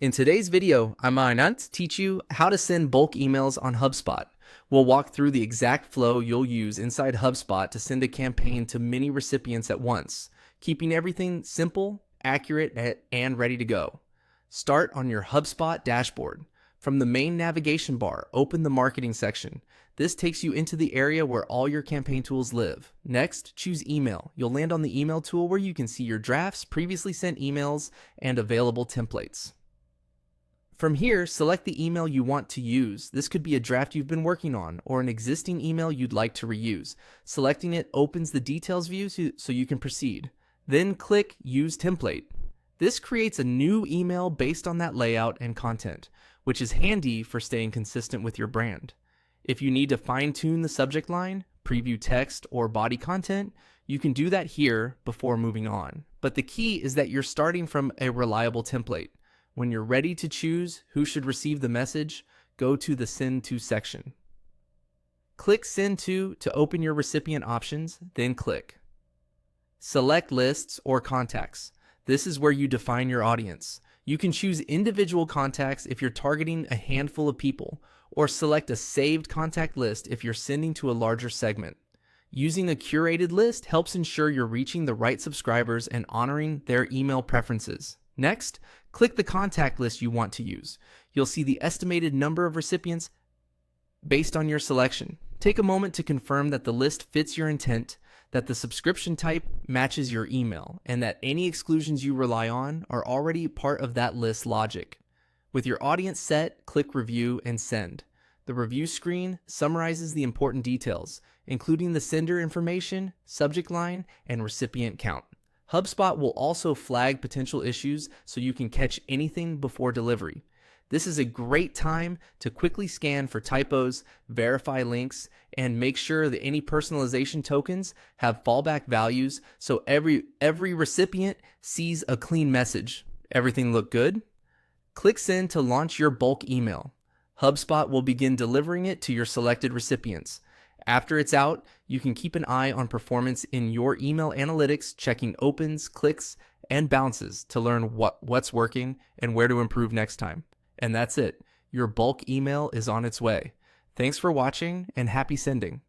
In today's video, I'm going to teach you how to send bulk emails on Hubspot. We'll walk through the exact flow you'll use inside Hubspot to send a campaign to many recipients at once, keeping everything simple, accurate, and ready to go. Start on your Hubspot dashboard. From the main navigation bar, open the marketing section. This takes you into the area where all your campaign tools live. Next, choose email. You'll land on the email tool where you can see your drafts, previously sent emails, and available templates. From here, select the email you want to use. This could be a draft you've been working on or an existing email you'd like to reuse. Selecting it opens the details view so you can proceed. Then click Use Template. This creates a new email based on that layout and content, which is handy for staying consistent with your brand. If you need to fine-tune the subject line, preview text, or body content, you can do that here before moving on. But the key is that you're starting from a reliable template. When you're ready to choose who should receive the message, go to the Send To section. Click Send To open your recipient options, then click. Select Lists or Contacts. This is where you define your audience. You can choose individual contacts if you're targeting a handful of people, or select a saved contact list if you're sending to a larger segment. Using a curated list helps ensure you're reaching the right subscribers and honoring their email preferences. Next, click the contact list you want to use. You'll see the estimated number of recipients based on your selection. Take a moment to confirm that the list fits your intent, that the subscription type matches your email, and that any exclusions you rely on are already part of that list logic. With your audience set, click Review and Send. The review screen summarizes the important details, including the sender information, subject line, and recipient count. HubSpot will also flag potential issues so you can catch anything before delivery. This is a great time to quickly scan for typos, verify links, and make sure that any personalization tokens have fallback values so every recipient sees a clean message. Everything look good? Click Send to launch your bulk email. HubSpot will begin delivering it to your selected recipients. After it's out, you can keep an eye on performance in your email analytics, checking opens, clicks, and bounces to learn what's working and where to improve next time. And that's it. Your bulk email is on its way. Thanks for watching and happy sending.